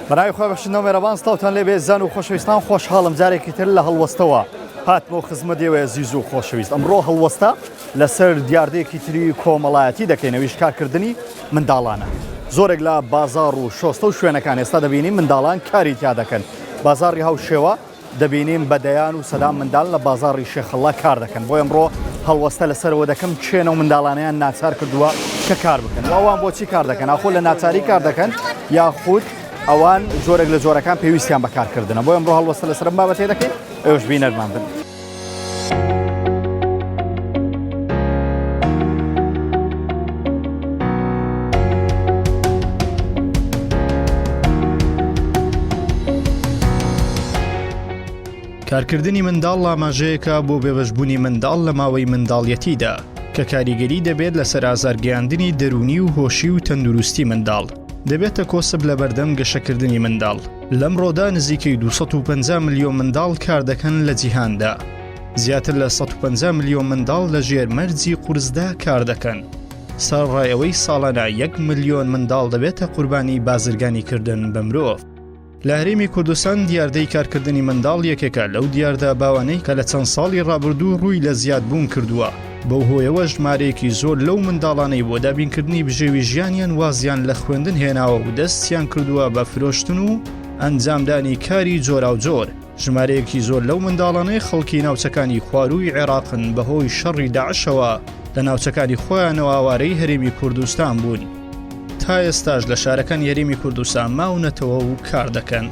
بەناوی خۆی بەخشندنەوە مێرەبان سڵاوتان لێ بێ زان و خۆشەویستان خۆشحاڵم جارێکی تر لە هەڵوەستەوە هاتمەوە خزمەتێوە زیز و خۆشەویست ئەمڕۆ هەڵوەستە لەسەر دیاردەیەکی تری کۆمەڵایەتی دەکەینەوەی کارکردنی منداڵانە زۆرێک لە بازار و شۆستە و شوێنەکان ئێستا دەبینین منداڵان کاری تیا دەکەن بازاڕی هاوشێوە دەبینیم بەدەیان و سەدام منداڵ لە بازاڕی شێخەڵا کار دەکەن بۆ ئەمڕۆ هەڵوەستە لەسەرەوە دەکەم چێنە و منداڵانیان ناچار کردووە کە کار بکەن ئەوان بۆچی کار دەکەن ئاخۆ لە ناچاری کار دەکەن یاخود ئەوان جۆرێک لە جۆرەکان پێویستیان بەکارکردنە بۆ ئەمڕۆ هەڵوەستە لەسەرم بابەتێ دەکەین ئێوەش بینەرمان بن. کارکردنی منداڵ ئاماژەیەکە بۆ بێبەشبوونی منداڵ لە ماوەی منداڵیەتیدا کە کاریگەری دەبێت لەسەر ئازارگەیاندنی دەرونی و هۆشی و تەندروستی منداڵ دەبێتە کۆسب لە بەردەم گەشەکردنی منداڵ لەمڕۆدا نزیکەی 250 ملیۆن منداڵ کار دەکەن لە جیهاندا زیاتر لە 150 ملیۆن منداڵ لە ژێرمەرجی قورسدا کار دەکەن سەرڕایەوەی ساڵانە 1 ملیۆن منداڵ دەبێتە قوربانی بازرگانی کردن بە مرۆڤ. لە هەرێمی کوردستان دیاردەی کارکردنی منداڵ یەکێکە لەو دیاردا باوانەی کە لە چەند ساڵی ڕابردوو ڕووی لە زیادبوون کردووە بەو هۆیەوە ژمارەیەکی زۆر لەو منداڵانەی بۆ دابینکردنی بژێوی ژیانیان وازیان لە خوێندن هێناوە و دەستیان کردووە بە فرۆشتن و ئەنجامدانی کاری جۆرا و جۆر ژمارەیەکی زۆر لەو منداڵانەی خەڵکی ناوچەکانی خوارووی عێراقن بەهۆی شەڕی داعشەوە لە ناوچەکانی خۆیانەوە ئاوارەی هەرێمی کوردستان بوون تا ئێستاش لە شارەکان یاریمی کوردستان ماونەتەوە و کار دەکەن.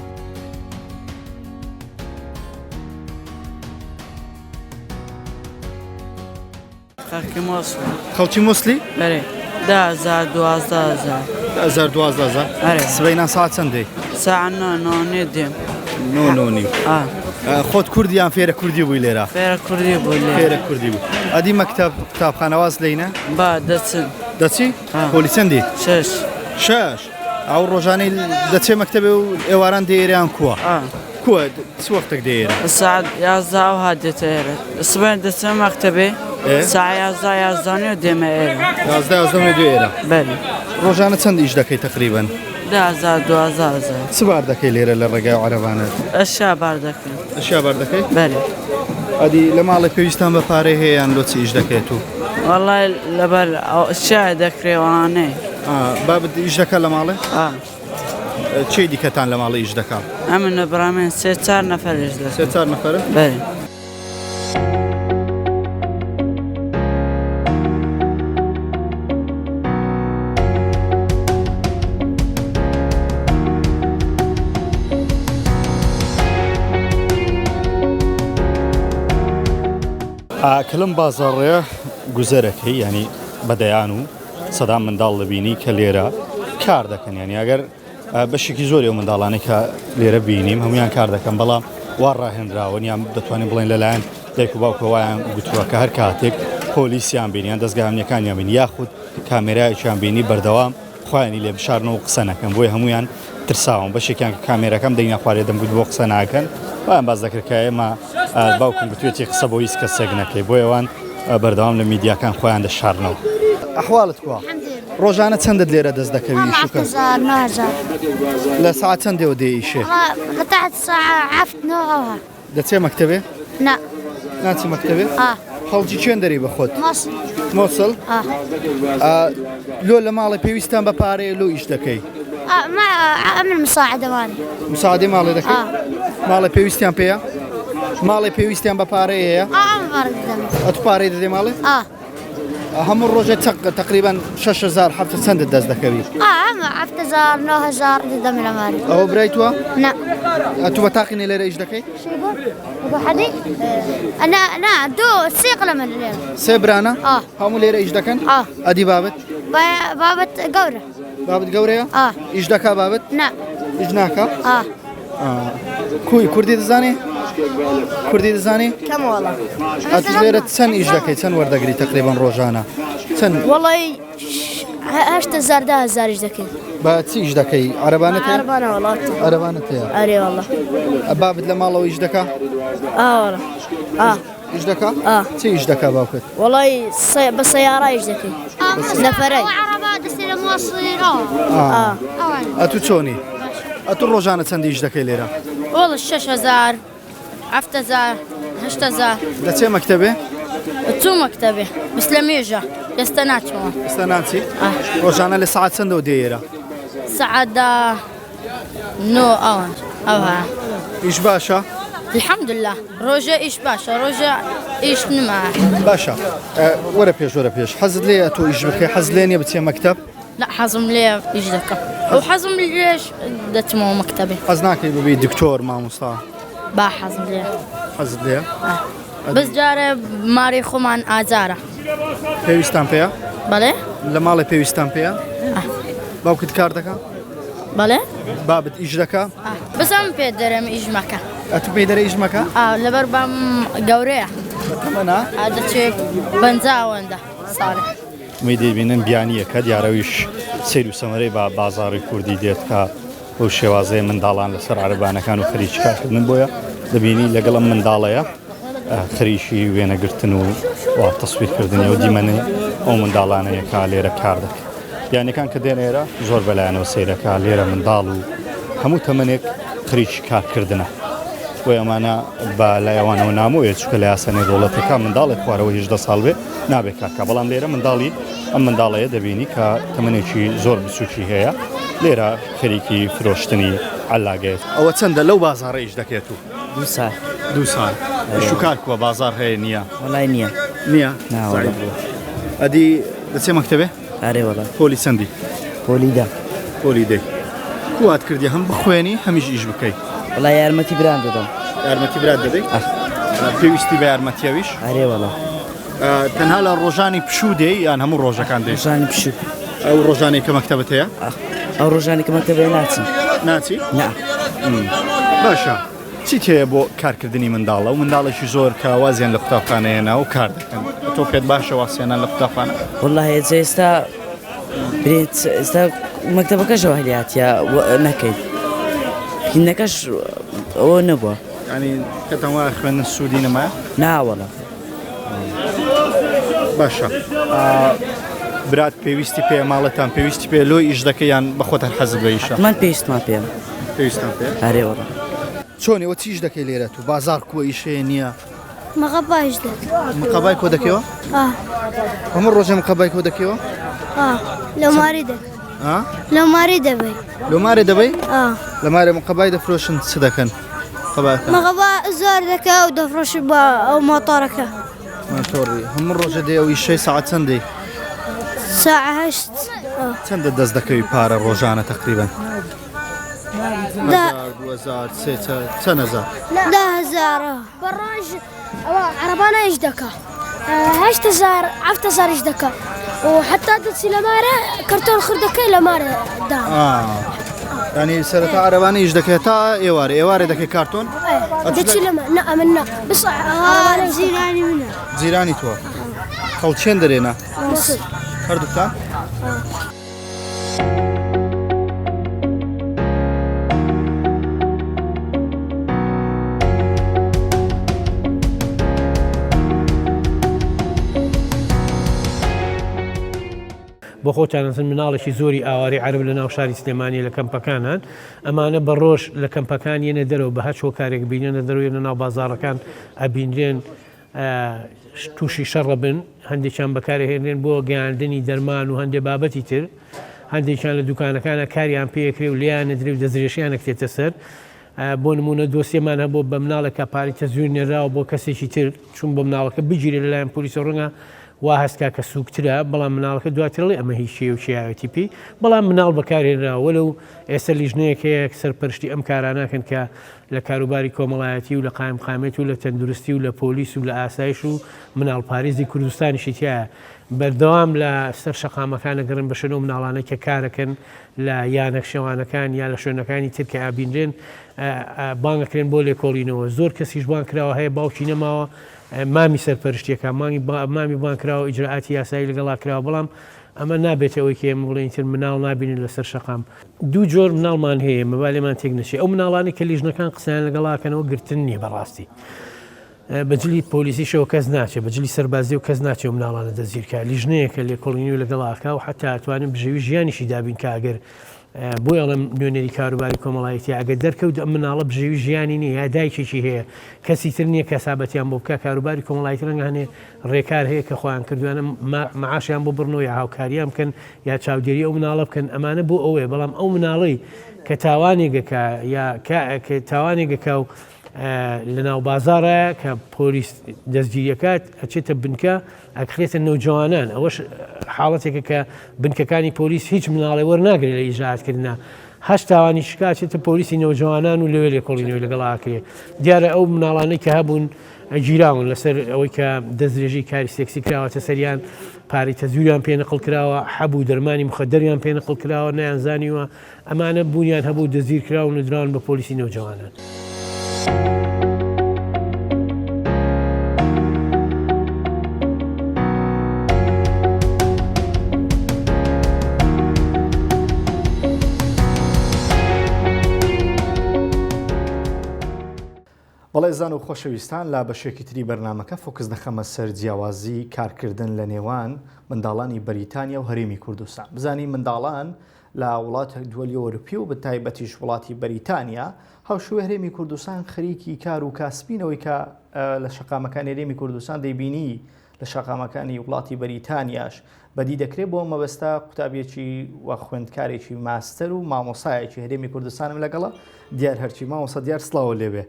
خەڵکی مووسلی؟ بەێ 12,000 سبەینان ساعت چەندەی؟ ساعانۆنێ دێم نۆنی خۆت کوردیان فێرە کوردی بووی لێرە؟ فێرە کوردی بوو فێرە کوردی بوو ئەدی مەکتەب قوتابخانەواز لەینە؟ با دەچن دەچی؟ پۆلی چەندی؟ 6 ئەو ڕۆژانەی دەچێ مەکتەبێ و ئێواران دێریان کووە؟ کووە چ وەختێک دێرە؟ ساعت 11 هاتێتە ئێرە سبەن دەچم مەکتەبێ ساعت 11 دێمە ئێرە 11 ئێرە بەێ ڕۆژانە چەند ئیش دەکەی تقریبن؟ 12,000 چ بار دەکەی لێرە لە ڕێگای عەرەبانەت؟ ئەشیا بار دەکەین ئەشیا بار دەکەی؟ بەێ ئەدی لە ماڵی پێویستان بە پارەی هەیەیان لۆ چی ئیش دەکەیت و؟ وەڵای لەبەر شای دەکرێوانەی بابت ئیش دەکە لە ماڵێ؟ چی دیکەتان لە ماڵی ئیش دەکات؟ ئەمن نەبرامێن 3-4 نەفەرش دەکەن 3-4 نەفەرن؟ بەێ کەلم بازاڕێ گوزەرەکەی ینی بەدەیان و سەدام منداڵ دەبینی کە لێرە کار دەکەن ینی ئەگەر بەشێکی زۆری ئەو منداڵانەی کە لێرە بینیم هەمویان کار دەکەن بەڵام وا ڕاهێنراون یان دەتوانین بڵێن لەلایەن دایک و باوکەوەیان گوتووە کە هەر کاتێک پۆلیسیان بینیان دەستگای ئەمنیەکانیان بینی یاخود کامێرایەکیان بینی بەردەوام خۆیانی لێ بشارنەوە قسە نەکەن بۆی هەمویان ترساون بەشێکیان کە کامێرەکەم دەی نەخوارێ دەمگوت بۆ قسە ناکەن وایان باز دەکرد کە ئێمە باوکم گوتوێتی قسە بۆ هیچ کەسێک نەکەی بۆ ئەوان بەردەوام لە میدیاکان خۆیان دەشارنەوە. ئەحواڵت کووە؟ ڕۆژانە چەندت لێرە دەست دەکەوی ئیشوکە؟ لە ساعت چەندێوە دێ ئیشێ؟ دەچێ مەکتەبێ؟ ناچی مەکتەبێ؟ هەڵجی چێن دەری بە خۆت؟ مۆسڵ؟ لۆ لە ماڵی پێویستان بە پارەیە لۆ ئیش دەکەی؟ من مساعدەوانی مساعدەی ماڵێ دەکەی؟ ماڵی پێویستیان پێیە؟ ماڵی پێویستیان بە پارەی هەیە؟ ئەتو پارەی دەدەی ماڵێ؟ هەموو ڕۆژێ تقریبان 6,000 چەندت دەست دەکەوی؟ 7,000 دەدەم لە ماری. ئەوە برای تووە؟ ئەتو بە تاقینی لێرە ئیش دەکەی؟ سێ قلەمە لێرە. سێ برانە؟ هەموو لێرە ئیش دەکەن؟ ئەدی بابت؟ بابت گەورە. بابت گەورەیە؟ ئیش دەکا بابت؟ ئیش ناکە؟ کوی کوردی دەزانی؟ کوردی دەزانی؟ کەم وەڵا. ئەتو لێرە چەند ئیش دەکەی چەند وەردەگری تقریبان ڕۆژانە؟ چەند؟ وەڵی 8,000 ئیش دەکەین. بە چی ئیش دەکەی؟ عەرەبانەت هەیە؟ عەرەبانە وەڵات. عەرەبانەت هەیە؟ ئەرێ وەڵا. بابت لە ماڵەوە ئیش دەکا؟ وەڵا. ئیش دەکا؟ چی ئیش دەکا باوکت؟ وەڵی بە سەیارە ئیش دەکەین. نەفەرەی. ئەتو چۆنی؟ ئەتو ڕۆژانە چەندی ئیش دەکەی لێرە والله 6000 7000 8000 لە چێ مەکتەبێ تو مكتبي بس لميجا يستناتش ئێستا ناچی ڕۆژانە لە سعات چەندەوە دێرە سعادة نو أوها ئیش باشە الحمد لله رجع إيش باشا رجع إيش نما باشە وەرە پێش حەزت لێ تۆ ئیش بکەی حەز لێ نیە بچێ مەکتەب لا حزم لي إيش ذكر وحزم ليش دتمو مكتبي حەز ناکەی ببی دکتۆر مامۆستا با حزم لي حەزت لێە بس جاري ماري خمان آزارة پێویستان پێیە بله لە ماڵی پێویستان پێیە باوکت کار دەکە بله بابت ئیش دەکە بس أنا بيدرم إيش مكان ئەتو پێی دەرە ئیش مەکە لبر بام جورية تەمەنا هذا شيء بنزا وندا صار می دەبینن بیانیەکە دیارەویش سیر و سەمەرەی با بازاڕی کوردی دێت کە بەو شێوازەیە منداڵان لەسەر عەرەبانەکان و خەریککارکردن بۆیە دەبینی لەگەڵ ئەم منداڵەیە خەریشی وێنەگرتن و تەسویرکردنی و دیمەنی ئەو منداڵانەیەکە لێرە کار دەکەن بیانەکان کە دێن ئێرە زۆر بەلایەنەوە سیرەکە لێرە منداڵ و هەموو تەمەنێک خەریکی کارکردنە بۆ ئەمانە بە لایەوانەوە نامۆیە چکە لە یاسەنەی دەوڵەتەکە منداڵێک خوارەوە 18 ساڵ بێ نابێت کارکە بەڵام لێرە منداڵی ئەم منداڵەیە دەبینی کە تەمەنێکی زۆر بچووکی هەیە لێرە خەریکی فرۆشتنی عەلاگەیت ئەوە چەندە لەو بازاڕە ئیش دەکەێت و 2 ساڵ شوکار کووە بازار هەیە نییە وڵای نییە نییە ئەدی دەچێ مەکتەبێ ئارێ وڵات پۆلی چەندی پۆلیدا پۆلی دەی کوات کردی هەم بخوێنی هەمیش ئیش بکەیت وڵای یارمەتی بران دەدەم یارمەتی برات دەدەیت پێویستی بە یارمەتیەویش ئارێ وڵات تەنها لە ڕۆژانی پشوو دێ یان هەموو ڕۆژەکان دێ ژانی پشو ئەو ڕۆژانی کە مەکتەبەت هەیە ئەو ڕۆژانی کە مەکتەبێ ناچین ناچی نا باشە چیت هەیە بۆ کارکردنی منداڵە و منداڵێکی زۆر کە وازیان لە قوتابخانەیەنا و کار دەکەن تۆ پێت باشە واسیێنان لە قوتابخانە وڵای هێجە ئێستا برێت ئێستا مەکتەبەکەشەوە هەلیاتیا نەکەیت هینەکەش ئەوە نەبووە ینی کەتەوە خوێندن سوودی نەمایە ناوەڵە باشە برات پێویستی پێ ماڵەتان پێویستی پێ لۆی ئیش دەکەیان بەخۆت هەر حەزت بە ئیشە من پێویستمان پێم پێویستان پێ ئارێ وڵە چۆنیەوە چیش دەکەی لێرە تو بازار کووە ئیشەیە نییە مغباش ده مقابای کۆ دەکەوە هەموو ڕۆژە مقابای کۆ دەکەوە لو ماري ده لو ماري ده بي لۆمارێ دەبەی لە مارێ مقابای دەفرۆشن چ دەکەن مغبا زار ذكاء ودفرش أو موتورك ماتۆڕی هەموو ڕۆژە دێ ئەو ئیشەی ساعت چەندەی ساعة هشت چەندە دەست دەکەوی پارە ڕۆژانە تقریبا 10,000 براج عربانا ايش دكا 8,000 10,000 ايش دكا وحتى دتسي لمارة كرتون خردكي لمارة دام ینی سەرەتا عەرەبانە ئیش دەکەێت تا ئێوارێ دەکەی کارتۆن دتسي لما لا منا بس زيراني منها جیرانی تۆ خەڵچێن دەرێنە هەردووکتان بۆ خۆتانەزن مناڵێکی زۆری ئاواری عەرب لە ناو شاری سلێمانی لە کەمپەکانان ئەمانە بە ڕۆژ لە کەمپەکان یەنە دەرەوە بە هەچ هۆکارێک بینێنە دەرەوە لە ناو بازاڕەکان ئەبینرێن تووشی شەڕە بن هەندێکیان بەکارهێنێن بۆ گەیاندنی دەرمان و هەندێک بابەتی تر هەندێکیان لە دوکانەکانە کاریان پێکرێ و لیانە درێ و دەزرێشیانە کتێتە سەر بۆ نمونە دۆسیەمان هەبوو بە مناڵێکە پاری تەزویر نێراوە بۆ کەسێکی تر چون بۆ مناڵەکە بگیرێ لەلایەن پۆلیسە ڕەنگە وا هەستکا کە سوکترە بەڵام مناڵەکە دواترڵێ ئەمە هیچ شێ و شیاوەتی پێی بەڵام مناڵ بەکارهێنراوە لەو ئێستا لیژنەیەک هەیە سەرپەرشتی ئەم کاراناکەن کە لە کاروباری کۆمەڵایەتی و لە قایمقامێت و لە تەندروستی و لە پۆلیس و لە ئاسایش و مناڵ پارێزی کوردستانیشی تایە بەردەوام لە سەر شەقامەکانە گەڕن بەشەنەوە مناڵانە کە کارەکەن لە یانەک شێوانەکان یا لە شوێنەکانی ترکە ئابینرێن بانگەکرێن بۆ لێکۆڵینەوە زۆر کەسیش بان کراوە هەیە باوکی نەماوە مامی سەرپەرشتیەکە مامی بان کراوە ئیجرعاتی یاسایی لەگەڵا کراوە بەڵام ئەمە نابێت ئەوەی کە ئێمە بڵێن تر مناڵ نابینین لەسەر شەقام دوو جۆر مناڵمان هەیە مەبالێمان تێک نەچێت ئەو مناڵانی کە لیژنەکان قسەیان لەگەڵاکەنەوە گرتن نییە بەڕاستی بەجلی پۆلیسیشەوە کەس ناچێت بەجلی سەربازی و کەس ناچێت و مناڵانە دەزیرکە لیژنەیەکە لێکۆڵینی و لەگەڵاکە و حتا ئەتوانین بژێوی ژیانیشی دابین کە ئەگەر بۆ ئەڵم نوێنەری کاروباری کۆمەڵایەتی ئەگە دەرکەوت ئەم مناڵە بژێوی ژیانی نیە یا دایکێکی هەیە کەسی تر نییە کەسابەتیان بۆ بکە کاروباری کۆمەڵایەتی ڕەنگە هەنێ ڕێکار هەیە کە خۆیان کردوانە مەعاشیان بۆ بڕنەوە یا هاوکاریان بکەن یا چاودێری ئەو مناڵە بکەن ئەمانە بۆ ئەوەیە بەڵام ئەو مناڵی کە تاوانێگەکە یا تاوانێگەکە و لە ناو بازارە کە پۆلیس دەستگیریەکات ئەچێتە بنکە ئەکرێتە نەوجوانان ئەوەش حاڵەتێکە کە بنکەکانی پۆلیس هیچ مناڵێ وەرناگرێت لە ئیژاعاتکردنا هەشت تاوانی شکاچێتە پۆلیسی نەوجوانان و لەوێ لێکۆڵینەوەی لەگەڵاکرێ دیارە ئەو مناڵانەی کە هەبوون گیراون لەسەر ئەوەی کە دەستدرێژی کاری سێکسی کراوەتە سەریان پارەی تەزویریان پێ نەقڵ کراوە هەبوو دەرمانی مخەدەریان پێ نەقڵ کراوە نەیانزانیوە ئەمانە بوونیان هەبوو دەزگیر کراون و دران بە پۆلیسی نەوجوانان. بەڵێ زان و خۆشەویستان لا بەشێکی تری بەرنامەکە فۆکس دەخەمە سەر جیاوازی کارکردن لە نێوان منداڵانی بەریتانیا و هەرێمی کوردستان. بزانی منداڵان لە وڵاتە دووەلی ئەوروپی و بەتایبەتیش وڵاتی بەریتانیا هاوشێوەی هەرێمی کوردستان خەریکی کار و کاسبینەوەی کە لە شەقامەکانی هەرێمی کوردستان دەیبینی لە شەقامەکانی وڵاتی بەریتانیاش بەدی دەکرێت بۆ مەبەستا قوتابیەکی و خوێندکارێکی ماستەر و مامۆسایەکی هەرێمی کوردستانم لەگەڵە دیار هەرچی مامۆسا دیار سڵاوە لێبێ.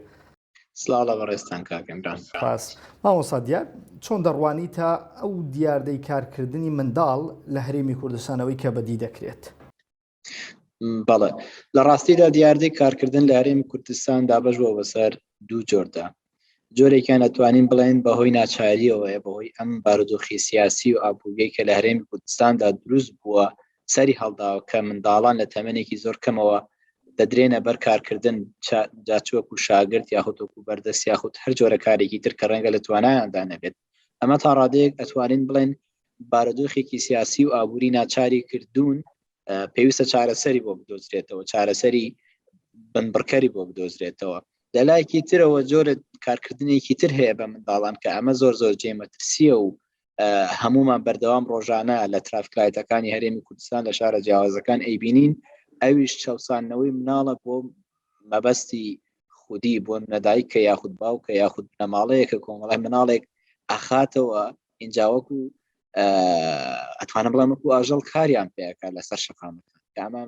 سلااو لە بەڕێستان کاکەمران پاس مامۆستا دیار چۆن دەڕوانی تا ئەو دیاردەی کارکردنی منداڵ لە هەرێمی کوردستانەوەی کە بەدی دەکرێت. بەڵێ لە ڕاستیدا دیاردەی کارکردن لە هەرێمی کوردستان دابەش بۆ بەسەر دوو جۆردا جۆرێکیان ئەتوانین بڵێن بەهۆی ناچاریەوەیە بەهۆی ئەم بارودۆخی سیاسی و ئابوووریەی کە لە هەرێمی کوردستاندا دروست بووە سەری هەڵداوە کە منداڵان لە تەمەنێکی زۆر کەمەوە دەدرێنە بەر کارکردن جاچوەکو شاگرد یاخودۆکو بەردەست یاخود هەر جۆرە کارێکی تر کە ڕەنگە لە توانایاندا نەبێت ئەمە تا ڕادەیەک ئەتوانین بڵێن بارودۆخێکی سیاسی و ئابووری ناچاری کردوون پێویستە چارەسەری بۆ بدۆزرێتەوە چارەسەری بنبڕکەری بۆ بدۆزرێتەوە لە لایەکی ترەوە جۆرە کارکردنێکی تر هەیە بە منداڵان کە ئەمە زۆر زۆر جێمەترسیە و هەمومان بەردەوام ڕۆژانە لە ترافیکلایتەکانی هەرێمی کوردستان لە شارە جیاوازەکان ئەیبینین ئەویش چەسانەوەی مناڵە بۆ مەبەستی خودی بۆ نەدایکە یاخود باوکە یاخود نەماڵەیەکە کۆمەڵای مناڵێک ئەخاتەوە ئینجاوەکو ئەتوانە بڵێم وەکو ئاژەڵ کاریان پێەکە لەسەر شەقامەکان کە ئەمە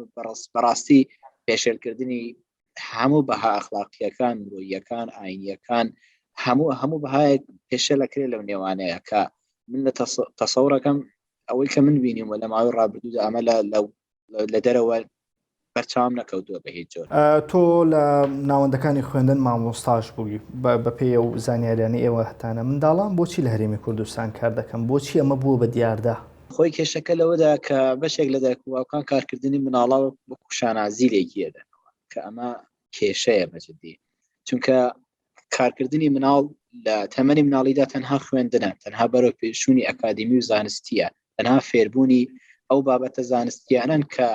بەڕاستی پێشێلکردنی هەموو بەها ئەخلاقیەکان مرۆییەکان ئاینیەکان هەموو بەهایەک پێشێلەکرێت لەو نێوانەیە کە من لە تەسەوڕەکەم ئەوەی کە من بینیم و لە ماوەی ڕابردوودا ئەمە لە دەرەوە بەرچاوم نەکەوتووە بە هیچ جۆر. تۆ لە ناوەندەکانی خوێندن مامۆستاش بووی بە پێی و زانیاریانی ئێوە هەتانە منداڵان بۆچی لە هەرێمی کوردستان کار دەکەن بۆچی ئەمە بووە بە دیاردا؟ خۆی کێشەکە لەوەدا کە بەشێک لە دەرکواکان کارکردنی مناڵە وەکو شانازیلێکی دەنەوە کە ئەمە کێشەیە بەجددی چونکە کارکردنی مناڵ لە تەمەنی مناڵیدا تەنها خوێندنە تەنها بەرەو پێشوونی ئەکادمی و زانستیە تەنها فێربوونی ئەو بابەتە زانستیانن کە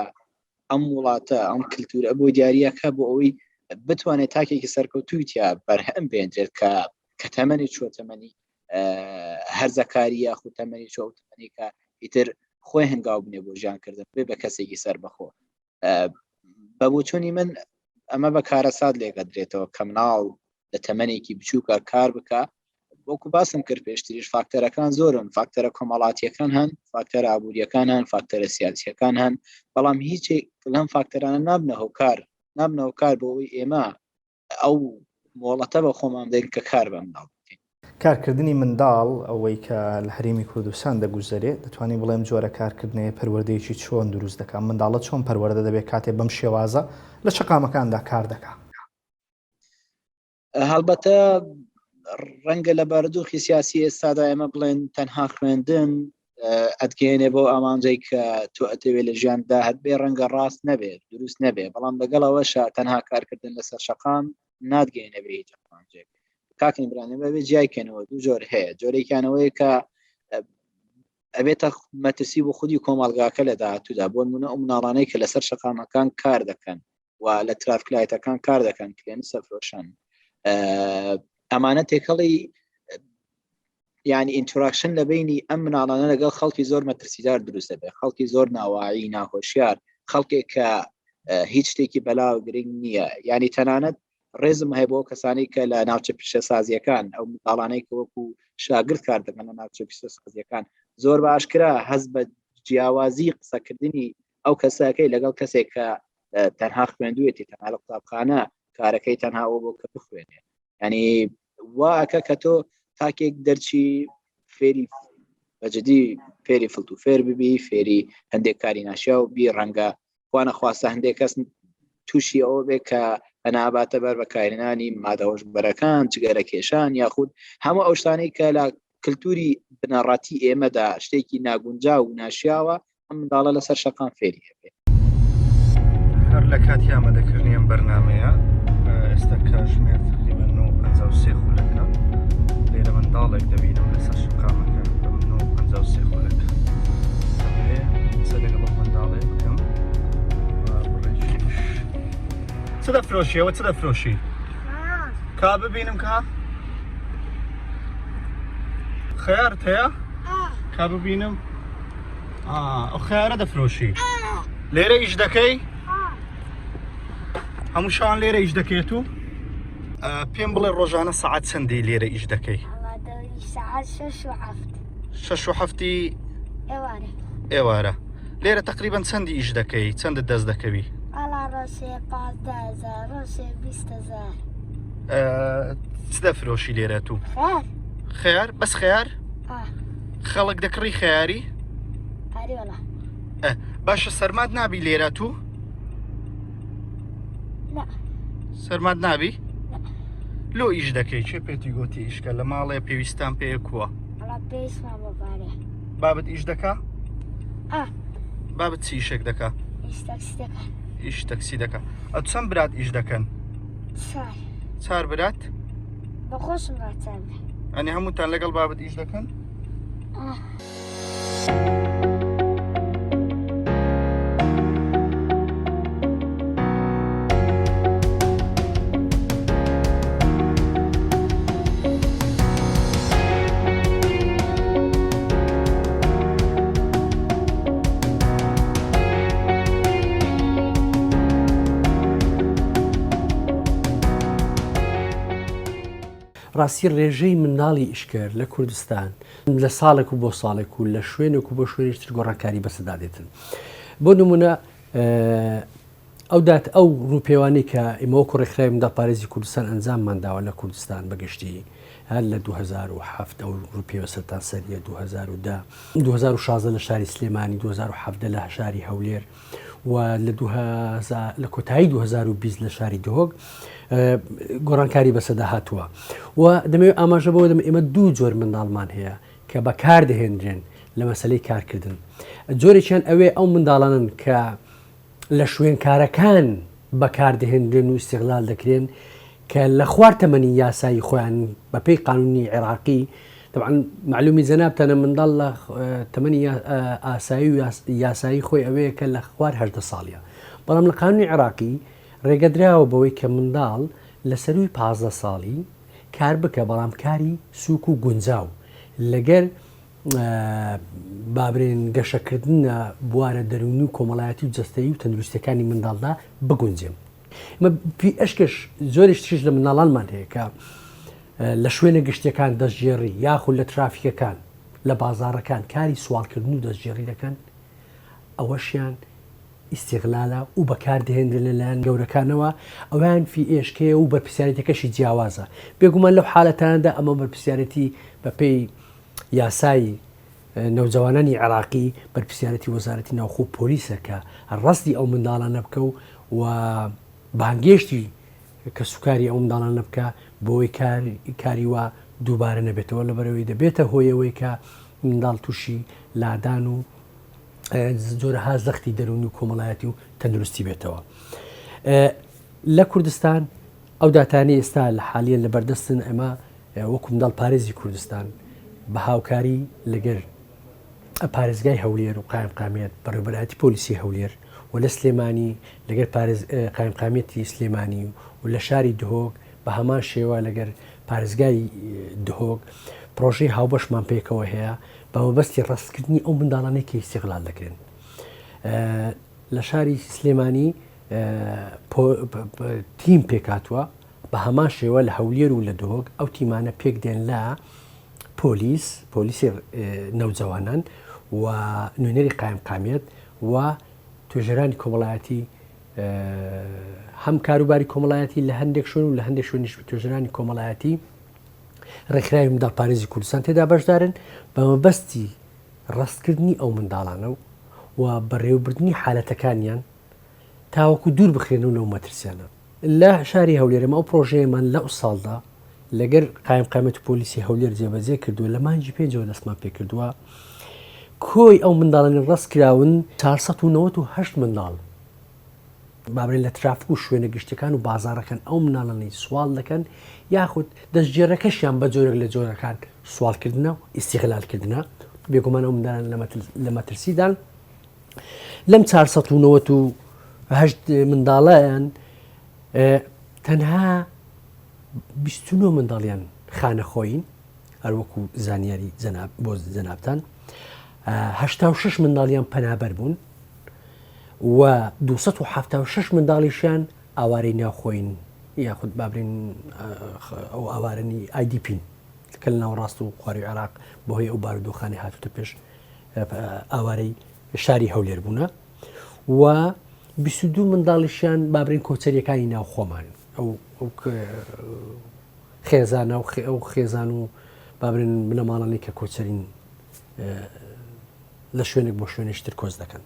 ئەم وڵاتە ئەم کللتورە بۆ دیاریەکە بۆ ئەوەی بتوانێت تاکێکی سەرکەوتوویتیا بەرهەم بێنرێت کە تەمەنی چوە تەمەنی هەرزەکاری یاخود تەمەنی چوە تەمەنی کە ئیتر خۆی هەنگاو بنێ بۆ ژیانکردن بێ بە کەسێکی سەر بەخۆ بە بۆچوونی من ئەمە بە کارەسات لێگەدرێتەوە کە مناڵ لە تەمەنێکی بچووکە کار بکە وەکو باسم کرد پێشتریش فاکتەرەکان زۆرن فاکتەرە کۆمەڵاتیەکان هەن فاکتەرە ئابوووریەکان هەن فاکتەرە سیاسیەکان هەن بەڵام هیچێک لەم فاکتەرانە نابنە هۆکار بۆ ئەوەی ئێمە ئەو مۆڵەتە بە خۆمان دەین کە کار بە مناڵ بکەین. کارکردنی منداڵ ئەوەی کە لە هەرێمی کوردستان دەگوزارێت دەتوانین بڵێم جۆرە کارکردنەیە پەروەردەیەکی چۆن دروست دەکات منداڵە چۆن پەروەردە دەبێت کاتێ بەم شێوازە لە شەقامەکاندا کار دەکات. هەڵبەتە ڕەنگە لە بارودۆخی سیاسی ئێستادا ئێمە بڵێن تەنها خوێندن ئەتگەێنێ بۆ ئامانجەی کە تۆ ئەتەوێت لە ژیاندا هەبێ ڕەنگە ڕاست نەبێت دروست نەبێ بەڵام لەگەڵەوەشە تەنها کارکردن لەسەر شەقام نادگەێنە بێ هیچ ئامانجێک کاکەین برانێ بەبێ جیایکەنەوە دوو جۆر هەیە جۆرێکیانەوەی کە ئەبێتە مەترسی بۆ خودی کۆمەڵگاکە لە داهاتوودا بۆ نمونە ئەو مناڵانەی کە لەسەر شەقامەکان کار دەکەن و لە ترافیکلایتەکان کار دەکەن کلێنە سەفرۆشان ئەمانە تێکەڵی یعنی ئینتراکشن لە بینی ئەم مناڵانە لەگەڵ خەڵکی زۆر مەترسیدار دروست دەبێت خەڵکی زۆر ناوایی ناخۆشیار خەڵکێک کە هیچ شتێکی بەلاو گرنگ نییە ینی تەنانەت ڕێزم هەیە بۆ کەسانی کە لە ناوچە پیشە سازیەکان ئەو منداڵانەی کە وەکو شاگرد کار دەکەن لە ناوچە پیشە سازیەکان زۆر باشکرا هەز بە جیاوازی قسەکردنی ئەو کەسەکەی لەگەڵ کەسێک کە تەنها خوێندوێتی تەنها لە قوتابخانە کارەکەی تەنها ئەو بۆ کە بخوێنێ ینی واکە کە تۆ تاکێک دەرچی فێری بەجددی فێری فلت و فێر ببی فێری هەندێک کاری ناشیا و بی ڕەنگە خوانە خواستە هەندێک کەس تووشی ئەوە بێ کە بەناباتە بەر بەکارێنانی مادەوەشبەرەکان جگەرە کێشان یاخود هەموو ئەو شتانەی کە لە کللتوری بنەڕاتی ئێمەدا شتێکی ناگونجا و ناشیاوە ئەم منداڵە لەسەر شەقام فێری هەبێ هەر لە کاتی ئامادەکردنی ئەم بەرنامەیە ئێستا کاتژمێر تقریبا 9:53 خولەکە لێرە منداڵێک دەبینم لەسەر شەقامەکە بە 9:53 خولەکە قسە لەگەڵ منداڵێ بکەم چ دەفرۆشیەوە چ دەفرۆشی کا ببینم کا خەیارت هەیە کا ببینم ئەو خەیارە دەفرۆشی لێرە ئیش دەکەی هەموو شان لێرە ئیش دەکەیت و پێم بڵێ ڕۆژانە سەعات چەندی لێرە ئیش دەکەی ساعات 6 و 7 ئێوارە لێرە تقریبان چەندی ئیش دەکەی چەندت دەست دەکەوی ئەلا ڕۆژێ 15,000 ڕۆژێ 20,000 چ دەفرۆشی لێرە تو خێر خەیار بەس خەیار خەڵک دەکڕی خەیاری ئەریوەڵا باشە سەرمات نابی لێرە تو سەرمات نابی لۆ ئیش دەکەی چێ پێتی گوتی ئیشکە لە ماڵێ پێویستان پێ کووە ئەڵا پێویستمان بەبارێ بابت ئیش دەکا بابت چی ئیشێک دەکا ئیشتەکسی دەکەن ئیش تەکسی دەکا ئەو چەند برات ئیش دەکەن چار برات بەخۆشم ڕاتەبێ ئەنی هەمووتان لەگەڵ بابت ئیش دەکەن ڕاستی ڕێژەی منداڵی ئیشکرد لە کوردستان لە ساڵێک و بۆ ساڵێک و لە شوێنێک و بۆ شوێنێشتر گۆڕانکاری بەسەدادێتن بۆ نمونە ئەو ڕووپێوانی کە ئێمەوەکو ڕێکخراوی منداڵپارێزی کوردستان ئەنجاممان داوە لە کوردستان بەگشتی هەر لە 2007 ئەو ڕووپێوە سەرتان سەریە 2016 لە شاری سلێمانی 2017 لە شاری هەولێر و لە کۆتایی 2020 لە شاری دۆگ گۆڕانکاری بەسەدا هاتووە و دەمەوێت ئاماژە بەوە دەمە ئێمە دوو جۆر منداڵمان هەیە کە بەکار دەهێنرێن لە مەسلەی کارکردن جۆرێکیان ئەوێ ئەو منداڵانن کە لە شوێنکارەکان بەکاردەهێنرێن و استیغلال دەکرێن کە لە خوار تەمەنی یاسایی خۆیان بەپێی قانونی عێراقی طبعا معلومی جەنابتانە منداڵ لە تەمەنی ئاسایی و یاسایی خۆی ئەوەیە کە لە خوار 18 ساڵیە بەڵام لە قانونی عێراقی ڕێگەدراوە بەوەی کە منداڵ لە سەروی 15 ساڵی کار بکە بەڵام کاری سووک و گونجاو لەگەر بابرێن گەشەکردنە بوارە دەرونی و کۆمەڵایەتی و جەستەیی و تەندروستەکانی منداڵدا بگونجێم پێی ئەشکش زۆریش تریش لە منداڵانمان هەیە کە لە شوێنە گشتەکان دەستگێڕی یاخود لە ترافیکەکان لە بازاڕەکان کاری سوالکردن و دەستگێڕی دەکەن ئەوەشیان ئیستیغلالە و بەکاردەهێنرێن لەلایەن گەورەکانەوە ئەویان فی ئێشکەیە و بەرپرسیارەتەکەشی جیاوازە بێگومان لەو حالەتاندا ئەمە بەرپرسیارەتی بەپێی یاسایی نەوجەوانانی عێراقی بەرپرسیارەتی وەزارەتی ناوخۆ پۆلیسە کە ڕەستی ئەو منداڵانە بکە و بانگێشتی کە سوکاری ئەو منداڵانە بکە بۆی کاری وە دووبارە نەبێتەوە لەبەرەوەی دەبێتە هۆیەوەی کە منداڵ تووشی لادان و زۆرها زەختی دەرونی و کۆمەڵایەتی و تەندروستی بێتەوە لە کوردستان ئەو داتانی ئێستا لە حالیە لە بەردەستن ئەمە وەکو منداڵپارێزی کوردستان بە هاوکاری لەگەر پارێزگای هەولێر و قایمقامێت بەڕێوەبەرایەتی پۆلیسی هەولێر و لە سلێمانی لەگەر قایمقامێتی سلێمانی و لە شاری دهۆک بە هەمان شێوە لەگەر پارێزگای دهۆک پرۆژەی هاوبەشمان پێکەوە هەیە بە مەبەستی ڕاستکردنی ئەو منداڵانەی کە ئیستیغلال دەکرێن لە شاری سلێمانی تیم پێکاتوە بە هەمان شێوە لە هەولێر و لە دۆک ئەو تیمانە پێک دێن لە پۆلیسی نەوجەوانان و نوێنەری قایمقامێت و توێژەرانی کۆمەڵایەتی هەم کاروباری کۆمەڵایەتی لە هەندێک شوێن و لە هەندێک شوێنیش توێژەرانی کۆمەڵایەتی ڕێکخراوی منداڵپارێزی کوردستان تێدا بەشدارن بە مەبەستی ڕاستکردنی ئەو منداڵانە و بەڕێوەبردننی حالەتەکانیان تاوەکو دوور بخرێنەوە لەو مەترسیانە لە شاری هەولێرەمە ئەو پرۆژەیەمان لە ساڵدا لەگەر قایمقامەت پۆلیسی هەولێر جێبەجێ کردووە لە مانجی پێنجەوە دەستمان پێ کردووە کۆی ئەو منداڵانی ڕست کراون 498 منداڵ بابرێن لە ترافیک و شوێنە گشتەکان و بازارەکان ئەو مناڵانی سوال دەکەن یاخود دەستگێڕەکەشیان بە جۆرێک لە جۆرەکان سوالکردنە و ئیستیغلالکردنە بێگومان ئەو منداڵان لە مەترسیدان لەم 498 منداڵیان تەنها 29 منداڵیان خانەخۆین هەروەکو زانیاری بۆ جەنابتان 86 منداڵیان پەنابەر بوون و 276 منداڵیشیان ئاوارەی ناوخۆین یاخود بابرین ئەو ئاوارنی IDP کە لە ناوڕاست و خواری عێراق بەهۆی ئەو بارودۆخانی هاتوتە پێش ئاوارەی شاری هەولێر بوونە و 22 منداڵیشیان بابرین کۆچەریەکانی ناوخۆمان ئەو خێزانە ئەو خێزان و بابرین بنەماڵانی کە کۆچەرین لە شوێنێک بۆ شوێنێشتر کۆز دەکەن.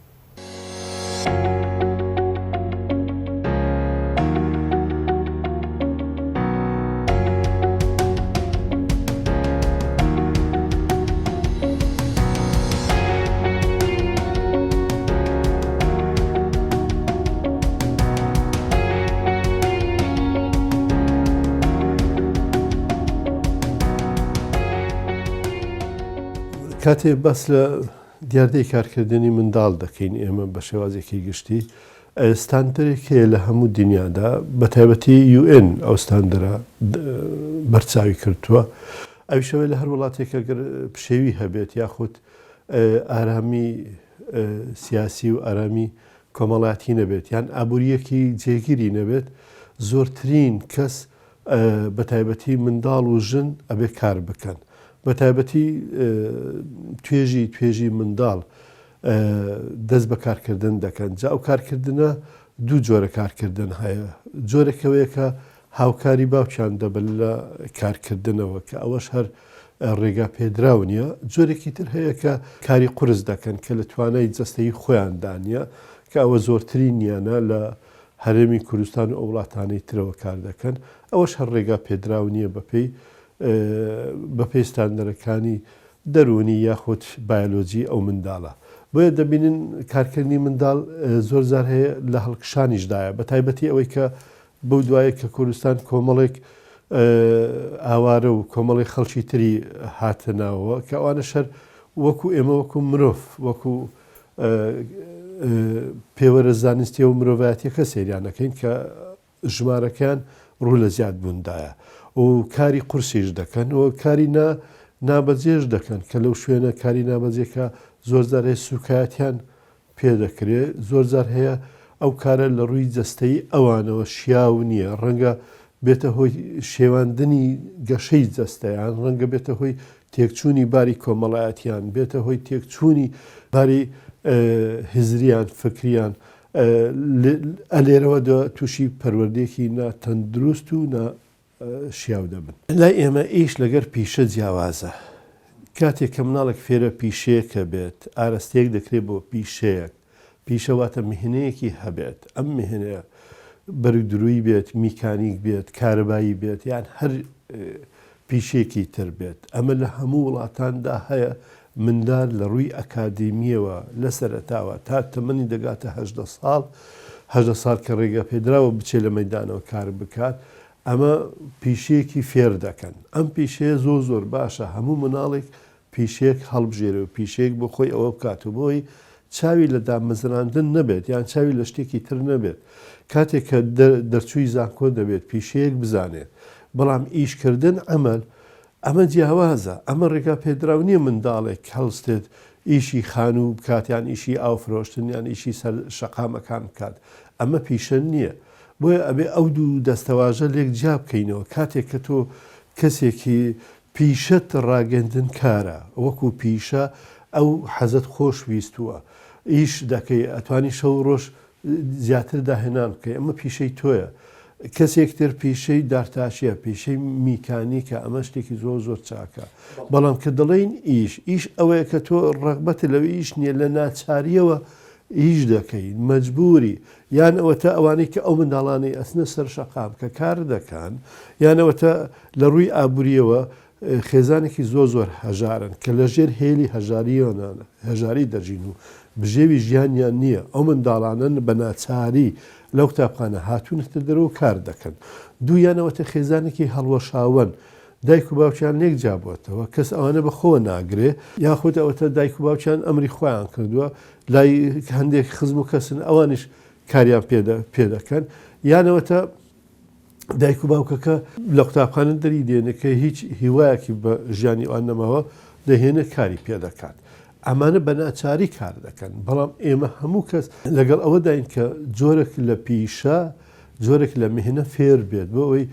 کاتێ بەس لە دیاردەی کارکردنی منداڵ دەکەین ئێمە بە شێوازێکی گشتی ستاندەرێک هەیە لە هەموو دنیادا بە تایبەتی UN ئەو ستاندەرە بەرچاوی کردووە ئەویشەوەی لە هەر وڵاتێکە پشێوی هەبێت یاخود ئارامی سیاسی و ئارامی کۆمەڵاتی نەبێت یان ئابوووریەکی جێگیری نەبێت زۆرترین کەس بە تایبەتی منداڵ و ژن ئەبێ کار بکەن بە تایبەتی توێژی منداڵ دەست بە کارکردن دەکەن جا ئەو کارکردنە دوو جۆرە کارکردن هەیە جۆرێکەوەیە کە هاوکاری باوکیان دەبن لە کارکردنەوە کە ئەوەش هەر ڕێگا پێدراو نیە جۆرێکی تر هەیە کە کاری قورس دەکەن کە لە توانای جەستەی خۆیان دانیە کە ئەوە زۆرترین نیانە لە هەرێمی کوردستان و وڵاتانەی ترەوە کار دەکەن ئەوەش هەر ڕێگا پێدراو نییە بەپێی ستاندەرەکانی دەرونی یاخود بایۆلۆجی ئەو منداڵە بۆیە دەبینن کارکردنی منداڵ زۆر زار هەیە لە هەڵکشانیشدایە بە تایبەتی ئەوەی کە بەو دوایە کە کوردستان کۆمەڵێک ئاوارە و کۆمەڵی خەڵکی تری هاتناوە کە ئەوانە شەر وەکو ئێمە وەکو مرۆڤ وەکو پێوەرە زانستی و مرۆڤایەتیەکە سەیریانەکەین کە ژمارەکان ڕوو لە زیاد بووندایە و کاری قورسیش دەکەن و کاری نابەجێش دەکەن کە لەو شوێنە کاری نابەجێکە زۆر زار هەیە سوکایەتیان پێدەکرێت زۆر زار هەیە ئەو کارە لە ڕووی جەستەی ئەوانەوە شیاو نییە ڕەنگە بێتە هۆی شێواندنی گەشەی جەستەیان ڕەنگە بێتە هۆی تێکچوونی باری کۆمەڵایەتیان بێتە هۆی تێکچوونی باری هزریان فکریان ئەلێرەوە تووشی پەروەردێکی ناتەندروست و شیاو دەبن لای ئێمە ئیش لەگەر پیشە جیاوازە کاتێک کە مناڵێک فێرە پیشەیەکە بێت ئاراستەیەک دەکرێت بۆ پیشەیەک پیشەواتە میهنەیەکی هەبێت ئەم میهنەیە بەرگدرووی بێت میکانیک بێت کارەبایی بێت یان هەر پیشێکی تر بێت ئەمە لە هەموو وڵاتاندا هەیە منداڵ لە ڕووی ئەکادیمیەوە لە سەرەتاوە تا تەمەنی دەگاتە 18 ساڵ کە ڕێگە پێدراوە بچێت لە مەیدانەوە کار بکات ئەمە پیشەیەکی فێر دەکەن ئەم پیشەیە زۆر باشە هەموو مناڵێک پیشەیەک هەڵبژێرە و پیشەیەک بۆ خۆی ئەوە بکات و بۆی چاوی لە دامەزراندن نەبێت یان چاوی لە شتێکی تر نەبێت کاتێک کە دەرچووی زانکۆ دەبێت پیشەیەک بزانێت بەڵام ئیشکردن ئەمە جیاوازە ئەمە ڕێگا پێدراو نییە منداڵێک هەڵستێت ئیشی خانوو بکات یان ئیشی ئاوفرۆشتن یان ئیشی سەر شەقامەکان بکات ئەمە پیشە نییە بۆیە ئەبێ ئەو دوو دەستەواژە لێک جا بکەینەوە کاتێک کە تۆ کەسێکی پیشەت ڕاگەندن کارە وەکو پیشە ئەو حەزت خۆش ویستووە ئیش دەکەی ئەتوانی شەو ڕۆژ زیاتر داهێنان بکەی ئەمە پیشەی تۆیە کەسێکتر پیشەی دارتاشیە پیشەی میکانیکە ئەمە شتێکی زۆر زۆر چاکە بەڵام کە دەڵێن ئیش ئەوەیە کە تۆ ڕەغبەت لەوە ئیش نییە لە ناچاریەوە ئیش دەکەی مەجبوری یان ئەوەتە ئەوانەی کە ئەو منداڵانی ئەسنە سەر شەقام کە کار دەکەن یانەوەتە لە ڕووی ئابوووریەوە خێزانێکی زۆر زۆر هەژارن کە لە ژێر هێلی هەژاری دەژین و بژێوی ژیانیان نییە ئەو منداڵانن بە ناچاری لەو قوتابخانە هاتوونەتە دەرەوە کار دەکەن دوویانەوەتە خێزانێکی هەڵوەشاون دایک و باوچیان لێک جابووەتەوە کەس ئەوانە بەخۆ ناگرێ یاخود ئەوەتە دایک و باوچیان ئەمری خۆیان کردووە لای هەندێک خزم و کەسن ئەوانش کاریان پێ دەکەن یانەوەتە دایک و باوکەکە لە قوتابخانە دەری دێنێ کە هیچ هیوایەکی بە ژیانی ئەوان نەماوە دەهێنە کاری پێ دەکات ئەمانە بە ناچاری کار دەکەن بەڵام ئێمە هەموو کەس لەگەڵ ئەوە داین کە جۆرێک لە پیشە جۆرێک لە مهنە فێر بێت بۆ ئەوەی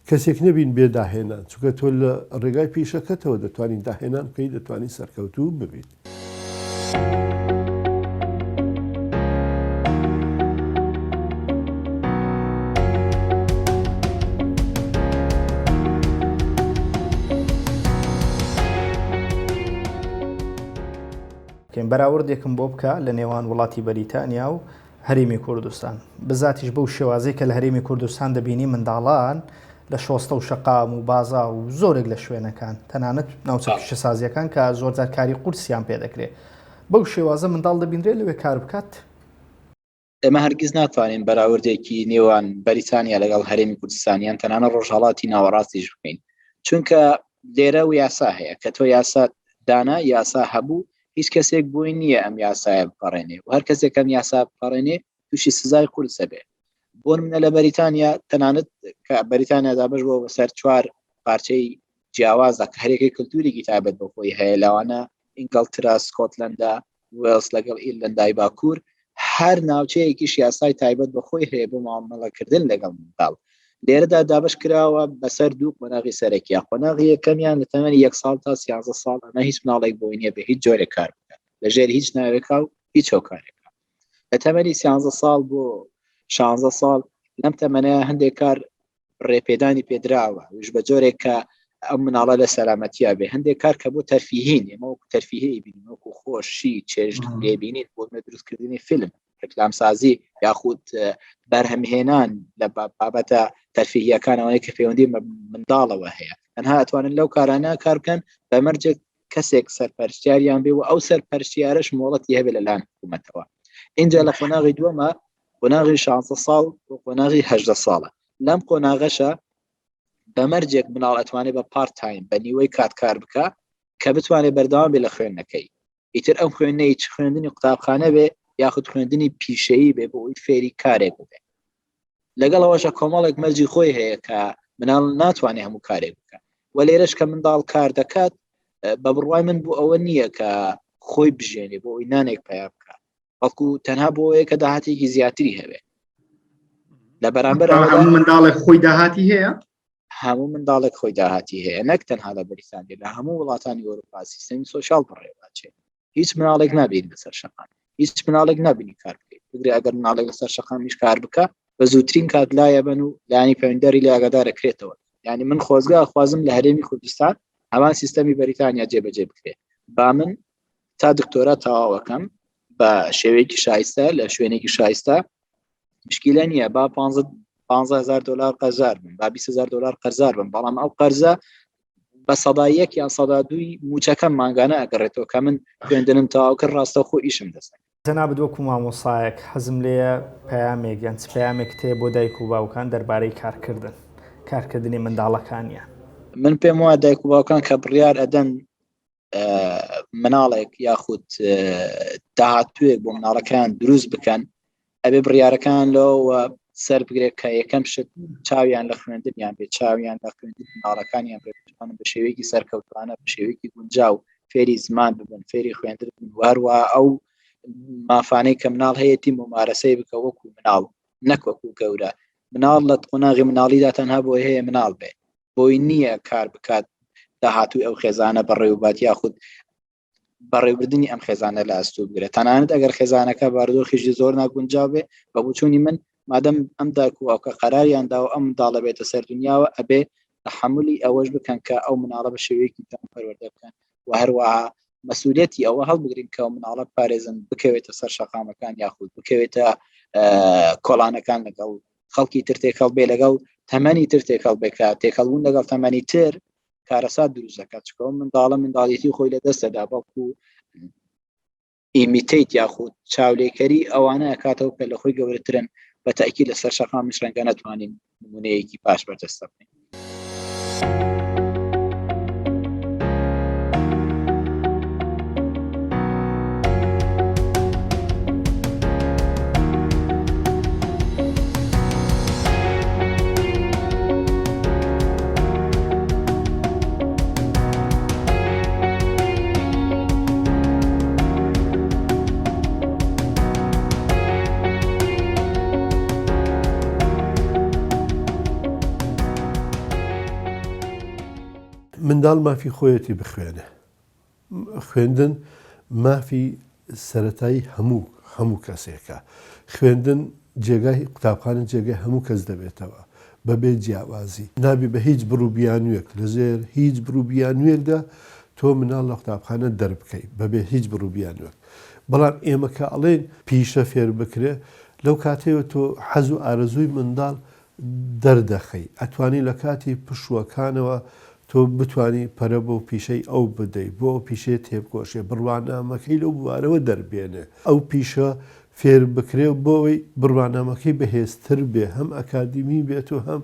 کەسێک نەبین بێداهێنان چونکە تۆ لە ڕێگای پیشەکەتەوە دەتوانین داهێنان بکەی دەتوانین سەرکەوتوو ببیت. بەراوردێکم بۆ بکە لە نێوان وڵاتی بەریتانیا و هەرێمی کوردستان بزاتیش بەو شێوازەی کە لە هەرێمی کوردستان دەبینی منداڵان لە شۆستە و شەقام و بازا و زۆرێک لە شوێنەکان تەنانەت ناوچە پیشەسازیەکان کە زۆرجار کاری قورسیان پێ دەکرێت بەو شێوازە منداڵ دەبینرێت لەوێ کار بکات ئێمە هەرگیز ناتوانین بەراوردێکی نێوان بەریتانیا لەگەڵ هەرێمی کوردستانیان تەنانە ڕۆژهەڵاتی ناوەڕاستیش بکەین چونکە لێرە و یاسا هەیە کە تۆ یاسا دانا یاسا هەبوو هیچ کەسێک بووی نییە ئەم یاسایە بپەڕێنێ و هەر کەسێک ئەم یاسا بپەڕێنێ تووشی سزای قورسە بێ بۆ منە لە بەریتانیا تەنانەت کە بەریتانیا دابش بۆ بەسەر چوار پارچەی جیاوازە کە هەرێکی کللتوری تایبەت بۆ خۆی هەیە لەوانە ئینگلترا سکۆتلەندا وێلس لەگەڵ ئیرلەندای باکوور هەر ناوچەیەکیش یاسای تایبەت بە خۆی هەیە بۆ مامەڵەکردن لەگەڵ منداڵ لێرەدا دابش کراوە بەسەر دوو قۆناغی سەرەکیە قۆناغی یەکەمیان لە تەمەنی 1 ساڵ تا 13 ساڵ ئەمە هیچ مناڵێک بۆی نییە بە هیچ جۆرێک کار بکات لەژێر هیچ ناوێکا و هیچ هۆکارێکە لە تەمەنی 13 ساڵ بۆ 16 ساڵ لەم تەمەنەیە هەندێک کار ڕێپێدانی پێدراوە وش بە جۆرێک کە ئەم مناڵە لە سەلامەتیە بێ هەندێک کار کە بۆ تەرفیهین ئێمە وەکو تەرفیهی بینین وەکو خۆشی چێژن لێبینین بۆ دروستکردنی فیلم ڕکلامسازی یاخود بەرهەمهێنان لە بابەتە تەرفیهیەکانەوەی کە پەیوەندی منداڵەوە هەیە تەنها ئەتوانن لەو کارانە کار بکەن بەمەرجێک کەسێک سەرپەرشتیاریان بێ و ئەو سەرپەرشتیارش مۆڵەتی هەبێت لەلایەن حکوومەتەوە اینجا لە قۆناغی دووەمە قۆناغی 16 ساڵ و قۆناغی 18 ساڵە لەم قۆناغەشە بەمەرجێک مناڵ ئەتوانێت بە پارت تایم بە نیوەی کاتکار بکە کە بتوانێت بەردەوام بێ لە خوێندنەکەی ئیتر ئەم خوێندنەی چ خوێندنی قوتابخانە بێ یاخود خوێندنی پیشەیی بێ بۆ ئەوی فێری کارێک بێ لەگەڵ ئەوەشە کۆمەڵێک مەرجی خۆی هەیە کە مناڵ ناتوانێت هەموو کارێک بکە و لێرەش کە منداڵ کار دەکات بە بڕوای من بۆ ئەوە نییە کە خۆی بژێنێ بۆ ئەوی نانێک پیا بکە بەڵکو تەنها بۆ ئەوەیە کە داهاتێکی زیاتری هەبێ لە بەرامبەر هەموو منداڵێک خۆی داهاتی هەیە هەموو منداڵێک خۆی داهاتی هەیە نەک تەنها لە بەریتانیا لە هەموو وڵاتانی ئەوروپا سیستەمی سۆشیال بڕێوەچێت هیچ مناڵێک نابین لەسەر شەقام هیچ مناڵێک نابینی کار بکەیت بگرێ ئەگەر مناڵێک لەسەر شەقامیش کار بکە بە زووترین کات لایە بن و لایانی پەیوەندیداری لە ئاگادارەکرێتەوە یعنی من خۆزگا خوازم لە هەرێمی کوردستان هەمان سیستەمی بەریتانیا جێبەجێ بکرێت با من تا دکتۆرا تەواوەکەم بە شێوەیەکی شایستە لە شوێنێکی شایستە مشکلە نییە با 15,000 دلار قەرزار بم با 20,000 دلار قەرزار بم بەڵام ئەو قەرزە بە سەدایەک یان سەدادووی موچەکەم ماگانە ئەگەڕێتەوە کە من خوێندنم تەواوکرد ڕاستە خۆ ئیشم دەستێت جەنابەت وەکو مامۆسایەک حەزم لێیە پەیامێک یان چ پەیامێک تێ بۆ دایک و باوکان دەربارەی کارکردنی منداڵەکانیان من پێم وایە دایک و باوکان کە بڕیار ئەدەن مناڵێک یاخود داهاتوێک بۆ مناڵەکان دروست بکەن ئەبێ بڕیارەکان لەوە سەر بگرێت کە یەکەم شت چاویان لە خوێندنیان بێ چاویان لە خوێندن مناڵەکانیان بێ بە شێوەیەکی سەرکەوتوانە بە شێوەیەکی گونجاو فێری زمان ببن فێری خوێندر بن وهروە ئەو مافانەی کە مناڵ هەیەی ممارەسەی بکە وەکو مناڵ نەک وەکو گەورە مناڵ لە قۆناغی مناڵیدا تەنها بۆی هەیە مناڵ بێ بۆی نییە کار بکات داهاتووی ئەو خێزانە بەڕێوەبات یاخود بەڕێوەبردننی ئەم خێزانە لە ئەستوو بگرێت تەنانەت ئەگەر خێزانەکە بارودۆخیشی زۆر ناگونجاو بێ بە بچوونی من مادەم ئەم داکوواکە قەراریاندا و ئەم منداڵە بێتە سەر دنیاوە ئەبێ تحملی ئەوەش بکەن کە ئەو مناڵە بە شێوەیەکی تەم پەروەردە بکەن و هەروەها مەسئولیەتی ئەوە هەڵبگرین کە مناڵە پارێزن بکەوێتە سەر شەقامەکان یاخود بکەوێتە کۆڵانەکان لەگەڵ خەڵکی تر تێکەڵ بێ لەگەڵ تەمەنی تر تێکەڵ بێکە تێکەڵبوون لەگەڵ تەمەنی تر کارەسات دروست دەکات چکە منداڵە منداڵیەتی خۆی لە دەستەدا بەڵکو ئیمیتیت یاخود چاولێکەری ئەوانە کاتەوە کە لە خۆی گەورەترن بە تاکید لەسەر شەقامیش ڕەنگە نەتوانین نمونەیەکی پاش بەردەستە بکەین. منداڵ مافی خۆیەتی بخوێنێ خوێندن مافی سەرەتایی هەموو کەسێکە خوێندن جێگای قوتابخانە جێگای هەموو کەس دەبێتەوە بەبێ جیاوازی نابی بە هیچ بڕووبیانوێک لەژێر هیچ بڕووبیانوێکدا تۆ مناڵ لە قوتابخانە دەربکەی بەبێ هیچ بڕووبیانوێک بەڵام ئێمە کە ئەڵێن پیشە فێر بکرێ لەو کاتەوە تۆ حەز و ئارەزووی منداڵ دەردەخەی ئەتوانی لە کاتی پشووەکانەوە تۆ بتانی پەرە بۆ پیشەی ئەو بدەیت بۆ ئەو پیشێ تێبگۆشێ بڕوانامەکەی لەو بوارەوە دەربێنێ ئەو پیشە فێر بکرێ بۆەوەی بڕوانامەکەی بەهێزتر بێ هەم ئەکادیمی بێت و هەم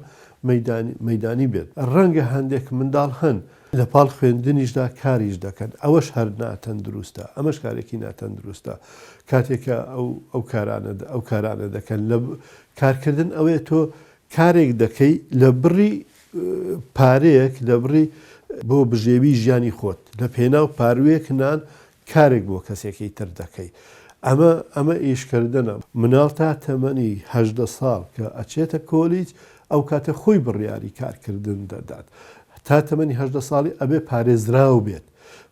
مەیدانی بێت ڕەنگە هەندێک منداڵ هەن لە پاڵ خوێندنیشدا کاریش دەکەن ئەوەش هەر ناتەندروستە ئەمەش کارێکی ناتەندروستە کاتێکە ئەو کارانە دەکەن لە کارکردن ئەوەیە تۆ کارێک دەکەی لە بڕی پارەیەک لە بڕی بۆ بژێوی ژیانی خۆت لە پێناو پاروەیەک نان کارێک بۆ کەسێکی تر دەکەی ئەمە ئیشکردنە مناڵ تا تەمەنی 18 ساڵ کە ئەچێتە کۆلیج ئەو کاتە خۆی بڕیاری کارکردن دەدات تا تەمەنی 18 ساڵی ئەبێ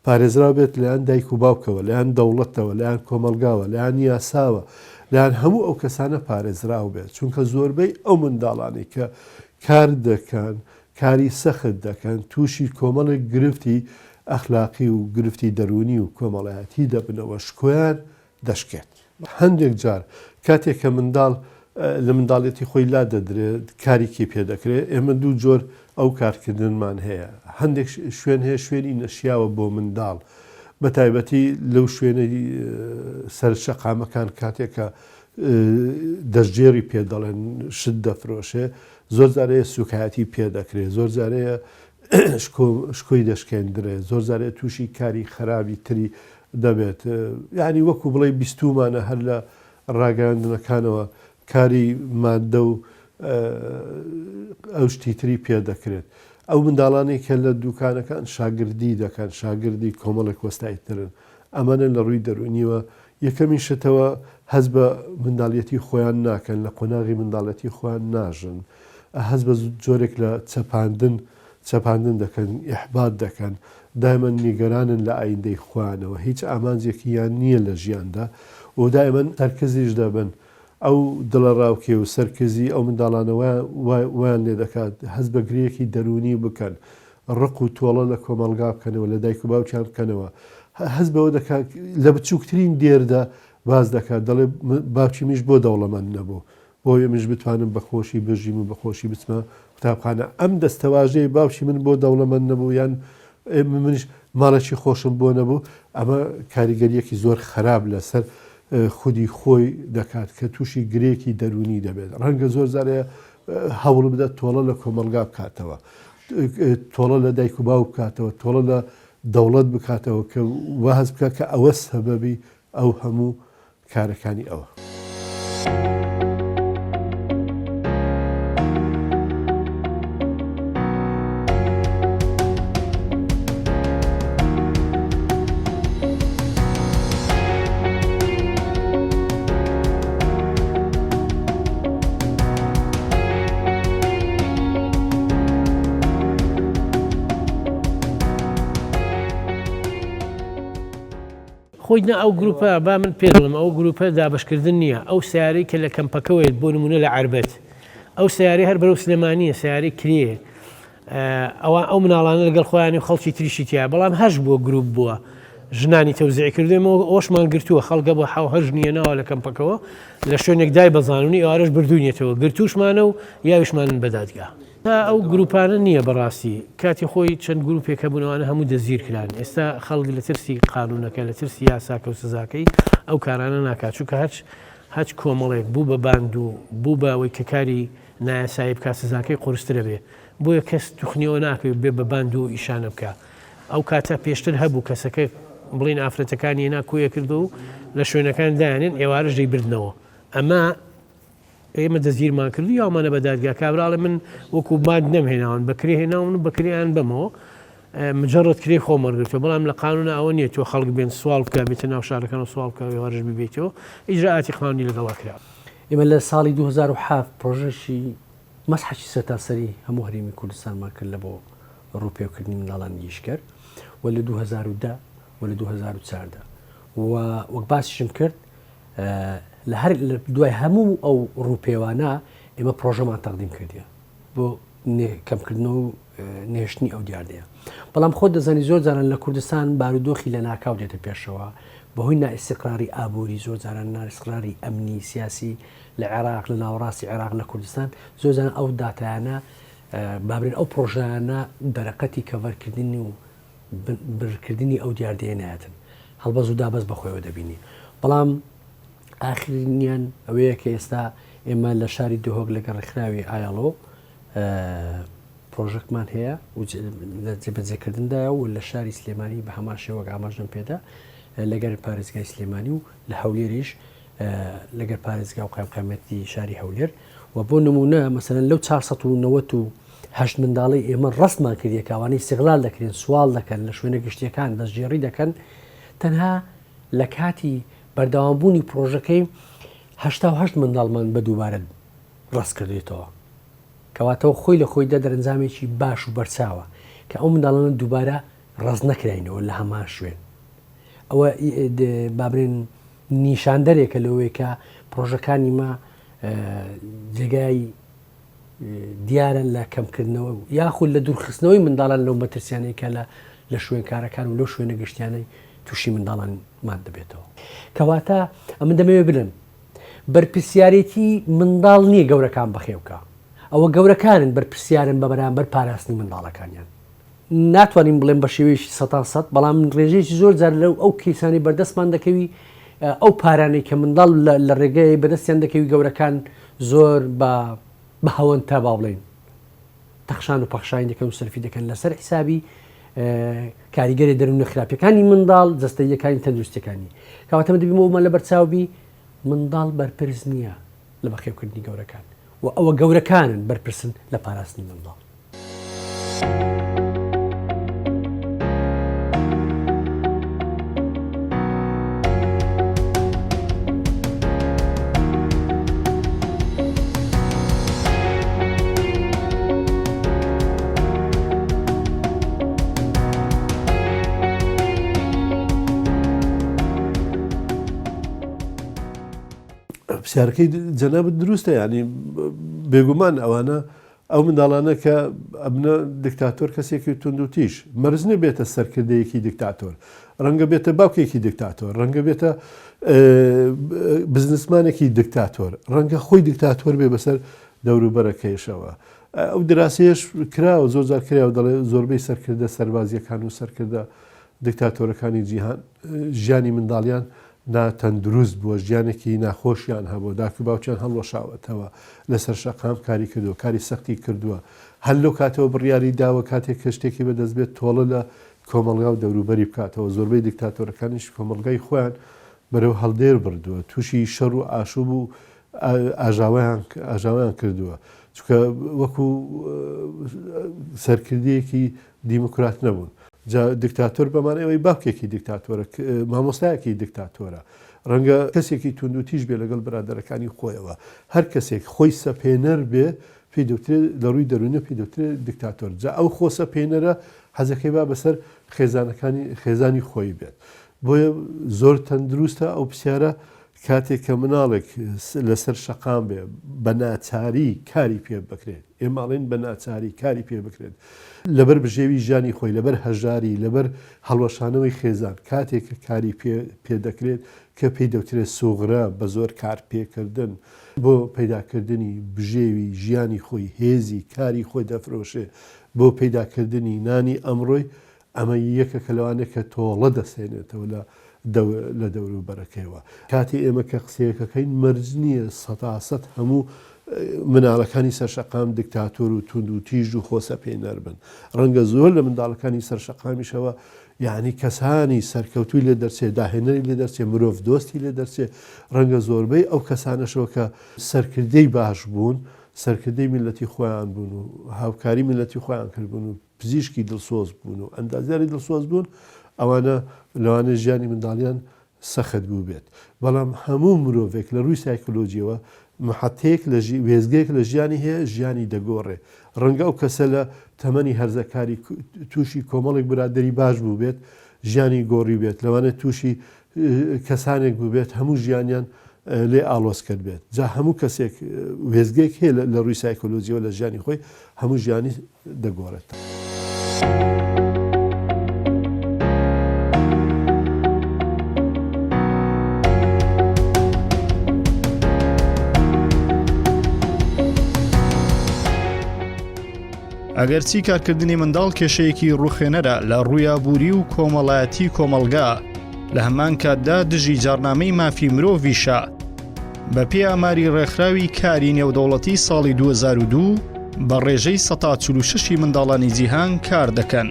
پارێزراو بێت لەیان دایک و باوکەوە لەیان دەوڵەتەوە لەیان کۆمەلگاوە لەیان یاساوە لەیان هەموو ئەو کەسانە پارێزراو بێت چونکە زۆربەی ئەو منداڵانی کە کار دەکەن کاری سەخت دەکەن تووشی کۆمەڵێک گرفتی ئەخلاقی و گرفتی دەرونی و کۆمەڵایەتی دەبنەوە شکۆیان دەشکێت هەندێک جار کاتێک کە منداڵ لە منداڵێتی خۆی لا دەدرێت کارێکی پێدەکرێت ئێمە دوو جۆر ئەو کارکردنمان هەیە هەندێک شوێن هەیە شوێنی نەشیاوە بۆ منداڵ بە تایبەتی لەو شوێنەی سەرشەقامەکان کاتێکە دەستگێری پێ دەڵێن شت دەفرۆشێ زۆر جارەیە سوکایەتی پێدەکرێت زۆر جارەیە شکۆی دەشکێندرێت زۆر جارەیە تووشی کاری خراپی تری دەبێت یعنی وەکو بڵێ بیستومانە هەر لە ڕاگەاندنەکانەوە کاری مادە و ئەو شتی تری پێدەکرێت ئەو منداڵانی کە لە دوکانەکان شاگردی دەکەن شاگردی کۆمەڵێک وەستایترن ئەمانە لە ڕووی دەرونیوە یەکەمی شتەوە هەز بە منداڵیەتی خۆیان ناکەن لە قۆناغی منداڵەتی خۆیان ناژن هەز بە جۆرێک لە چەپاندن دەکەن ئیحبات دەکەن دایمەن نیگەرانن لە ئایندەی خوانەوە هیچ ئامانجێکیان نییە لە ژیاندا و دایمەن سەرکەزیش دەبن ئەو دڵە ڕاوکێ و سەرکەزی ئەو منداڵانەوە ویان لێ دەکات هەز بە گرەیەکی دەرونی بکەن ڕق و تۆڵە لە کۆمەلگا بکەنەوە لە دایک و باوکیان بکەنەوە هەز بەوە دەکات لە بچووکترین دێردا باز دەکات دەڵێ باوکی میش بۆ دەوڵەمەند نەبوو بۆ ئێمەش بتوانم بەخۆشی بژیم و بەخۆشی بچمە قوتابخانە ئەم دەستەواژەیە باوکی من بۆ دەوڵەمەند نەبوو یان منش ماڵێکی خۆشم بۆ نەبوو ئەمە کاریگەریەکی زۆر خراپ لەسەر خودی خۆی دەکات کە تووشی گرێکی دەرونی دەبێت ڕەنگە زۆر زارەیە هەوڵ بدات تۆڵە لە کۆمەلگا بکاتەوە تۆڵە لە دایک و باو بکاتەوە تۆڵە لە دەوڵەت بکاتەوە کە واز بکە کە ئەوە سەبەبی ئەو هەموو کارەکانی ئەوە. خۆینا ئەو گروپە با من پێڵم ئەو گروپە دابشکردن نییە ئەو سیارەی کە لە کەمپەکەوێت بۆ نمونە لە عربەت ئەو سیاری هەر بەرەو سلێمانیە سیاری کرێ ئەو مناڵانە لەگەڵ خۆیانی خەڵکی تریشی تیا بەڵام هەش بۆ گروپ بووە ژنانی تەوزیع کردێمەوە ئەوشمان گرتووە خەڵگە بۆ هەژ نیەناوە لە کەمپەکەەوە لە شوێنێک دای بەزانونی ئەوارش بردوونیێتەوە گرتوشمانە و یاویشمانن بەدادگا ئەو گروپانە نییە بەڕاستی کاتی خۆی چەند گروپێکە بوونەوەوانە هەموو دەزیر کران ئێستا خەڵک لە ترسی قانونەکە لە ترسی یاساکە و سزاکەی ئەو کارانە ناکات چونکە هەچ کۆمەڵێک بوو بە باند و بوو بە ئەوەی کە کاری نایاسایی بکات سزاکەی قورسترە بێ بۆیە کەس توخنیەوە ناکەوێت بێ بە باند و ئیشانە بکە ئەو کاتە پێشتر هەبوو کەسەکە بڵین ئافرەتەکانی ناکویە کردو و لە شوێنەکان دایانێن ئێوارەش دەیبردنەوە ئەمە ئێمە دەزیرمان کردو یاومانە بەدادگا کابراڵێ من وەکو باد نەمهێناون بەکرێ هێناون و بەکریان بمەوە مجرد کرێ خۆمەرگرتەوە بەڵام لە قانونە ئەوە نیە تۆ خەڵک بێن سوال بکە بێتە ناو شارەکەن و سوال بکە ئێوارەش ببێتەوە ئیجراعاتی قانونی لەگەڵا کرا ئێمە لە ساڵی 2007 پرۆژەشی مەسحەکی سەرتاسەری هەموو هەرێمی کوردستانمان کرد لە بۆ ڕووپێوکردنی منداڵان گیشتکرد و لە 2010 و لە 2014 وەک باسیشم کرد لە هەر دوای هەموو ئەو ڕووپێوانە ئێمە پرۆژەمان تەقدیم کردیە بۆ کەمکردنەوە و نێشتنی ئەو دیاردەیە بەڵام خۆ دەزانی زۆر جاران لە کوردستان بارودۆخی لە ناکاو دێتە پێشەوە بەهۆی نائستیقراری ئابووری زۆر جاران نائستیقراری ئەمنی سیاسی لە عێراق لە ناوەڕاستی عێراق لە کوردستان زۆر جاران ئەو داتایانە بابرین ئەو پرۆژەیانە دەرەقەتی کەڤەرکردنی و برکردنی ئەو دیاردەیە نایەتن هەڵبەز و دابەز بەخۆیەوە دەبینی بەڵام ئاخرینیان ئەوەیە کە ئێستا ئێمە لە شاری دهۆک لەگە ڕێکخراوی ئایاڵۆ پرۆژەکمان هەیە جێبەجێکردندایە و لە شاری سلێمانی بە هەمان شێوەک ئاماژەم پێدا لەگەر پارێزگای سلێمانی و لە هەولێریش لەگەر پارێزگا و قایمقامەتی شاری هەولێر و بۆ نمونە مەسەرەن لەو 498 منداڵی ئێمە ڕستمان کردیە کاوانەی استیغلال دەکرێن سوال دەکەن لە شوێنە گشتیەکان دەستگێڕی دەکەن تەنها لە کاتی بەردەوامبوونی پرۆژەکەی 88 منداڵمان بە دووبارە ڕست کردێتەوە کەواتەوە خۆی لە خۆیدا دەرەنجامێکی باش و بەرچاوە کە ئەو منداڵانە دووبارە ڕست نەکراینەوە لە هەمان شوێن ئەوە بابرێن نیشاندەرێکە لەوەی کە پرۆژەکانی ما جێگای دیارە لە کەمکردنەوە یاخود لە دوورخستنەوەی منداڵان لەو مەترسیانەیەکە لە شوێن کارەکان و لەو شوێنە گشتیانەی تووشی منداڵانمان دەبێتەوە کەواتە ئەمە دەمەوێت بلن بەرپرسیارەتی منداڵ نییە گەورەکان بەخێوکە ئەوە گەورەکانن بەرپرسیارن بە بەرامبەر پاراستنی منداڵەکانیان ناتوانین بڵێن بە شێوەیەکی 100% بەڵام ڕێژەیەکی زۆر جار لەو ئەو کیسانی بەردەستمان دەکەوی ئەو پارانەی کە منداڵ لە ڕێگەی بەدەستیان دەکەوی گەورەکان زۆر بە هەوەن تا با بڵێن تەخشان و پەخشاین دەکەن و سەرفی دەکەن لەسەر حیسابی کاریگەری دەروونە خراپەکانی منداڵ جەستەییەکانی تەندروستیەکانی کەواتەمە دەبیمەوەمان لە بەرچاوبی منداڵ بەرپرس نییە لە بەخێوکردنی گەورەکان و ئەوە گەورەکانن بەرپرسن لە پاراستنی منداڵ. پرسیارەکەی جەنابەت دروستە ینی بێگومان ئەوانە ئەو منداڵانە کە ئەبنە دیکتاتۆر کەسێکی تونند و تیش مەرز نەبێتە سەرکردەیەکی دیکتاتۆر ڕەنگە بێتە باوکێکی دیکتاتۆر ڕەنگە بێتە بزنسمانێکی دیکتاتۆر ڕەنگە خۆی دیکتاتۆر بێ بەسەر دەوروبەرەکەیشەوە ئەو دراسەیەش کراوە زۆر جار کراوە دەڵێ زۆربەی سەرکردە سەربازیەکان و سەرکردە دیکتاتۆرەکانی جیهان ژیانی منداڵیان ناتەندروست بووە ژیانێکی ناخۆشیان هەبوو داکو باوچیان هەڵوەشاوەتەوە لەسەر شەقام کاری کردووە کاری سەختی کردووە هەر لەو کاتەوە بڕیاری داوە کاتێک کە شتێکی بەدەست بێت تۆڵە لە کۆمەڵگا و دەوروبەری بکاتەوە زۆربەی دیکتاتۆرەکانیش کۆمەڵگای خۆیان بەرەو هەڵدێر بردووە تووشی شەڕ و ئاشوب و ئاژاویان کردووە چونکە وەکو سەرکردەیەکی دیموکرات نەبوون دیکتاتۆر بەمان ئەوەی باوکێکی دیکتاتۆرە مامۆستایەکی دیکتاتۆرە ڕەنگە کەسێکی تونند و تیژ بێ لەگەڵ برادەرەکانی خۆیەوە هەر کەسێک خۆی سەپێنەر بێ پێی دەوترێت لە ڕووی دەروونە پێی دەوترێت دیکتاتۆر جا ئەو خۆ سەپێنەرە حەزەکەی با بەسەر خێزانی خۆی بێت بۆیە زۆر تەندروستە ئەو پرسیارە کاتێک کە مناڵێک لەسەر شەقام بێ بە ناچاری کاری پێ بکرێت ئێماڵێن بە ناچاری کاری پێ بکرێت لەبەر بژێوی ژیانی خۆی لەبەر هەژاری لەبەر هەڵوەشانەوەی خێزان کاتێک کە کاری پێ دەکرێت کە پێی دەوترێت سوغرا بە زۆر کار پێکردن بۆ پەیداکردنی بژێوی ژیانی خۆی هێزی کاری خۆی دەفرۆشێ بۆ پەیداکردنی نانی ئەمڕۆی ئەمە یەکە لەوانێت کە تۆڵە دەسێنێتەوە لە دەوروبەرەکەیەوە کاتی ئێمە کە قسەیەکەکەین مەرج نییە سەتاسەد هەموو مناڵەکانی سەرشەقام دیکتاتۆر و تونند و تیژ و خۆسە پێنەر بن ڕەنگە زۆر لە منداڵەکانی سەرشەقامیشەوە یعنی کەسانی سەرکەوتوی لێ دەرچێت داهێنەری لێ دەرچێت مرۆڤ دۆستی لێ دەرچێت ڕەنگە زۆربەی ئەو کەسانەشەوە کە سەرکردەی باش بوون سەرکردەی میلەتی خۆیان بوون و هاوکاری میلەتی خۆیان کردبوون و پزیشکی دڵسۆز بوون و ئەندازیاری دڵسۆز بوون ئەوانە لەوانە ژیانی منداڵیان سەخت بوو بێت بەڵام هەموو مرۆڤێک لە ڕووی سایکۆلۆجیەوە محەتەیەک لە وێزگەیەک لە ژیانی هەیە ژیانی دەگۆڕێ ڕەنگە ئەو کەسە لە تەمەنی هەرزەکاری تووشی کۆمەڵێک برادری باش بوو بێت ژیانی گۆڕی بێت لەوانێت تووشی کەسانێک بوو بێت هەموو ژیانیان لێ ئاڵۆز کرد بێت جا هەموو کەسێک وێزگەیەک هەیە لە ڕووی سایکۆلۆجیەوە لە ژیانی خۆی هەموو ژیانی دەگۆڕێت. ئەگەرچی کارکردنی منداڵ کێشەیەکی ڕوخێنەرە لە ڕوویابووری و کۆمەڵایەتی کۆمەلگا لە هەمان کاتدا دژی جارنامەی مافی مرۆڤیشە بە پێ ئاماری ڕێکخراوی کاری نێودەوڵەتی ساڵی 2002 بە ڕێژەی 146 منداڵانی جیهان کار دەکەن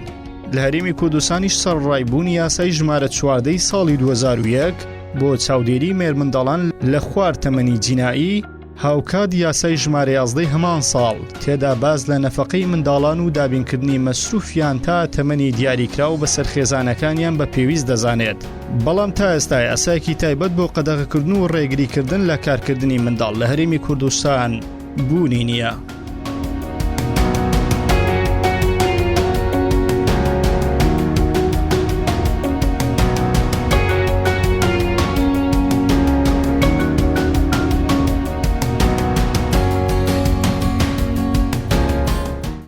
لە هەرێمی کوردستانیش سەرڕایبوونی یاسای ژمارە 14 ساڵی 2001 بۆ چاودێری مێر منداڵان لە خوار تەمەنی جینایی هاوکات یاسای ژمارە 11 هەمان ساڵ تێدا باز لە نەفەقەی منداڵان و دابینکردنی مەسروفیان تا تەمەنی دیاریکرا و بەسەر خێزانەکانیان بە پێویست دەزانێت بەڵام تا ئێستا یاسایەکی تایبەت بۆ قەدەغەکردن و ڕێگریکردن لە کارکردنی منداڵ لە هەرێمی کوردستان بوونی نییە.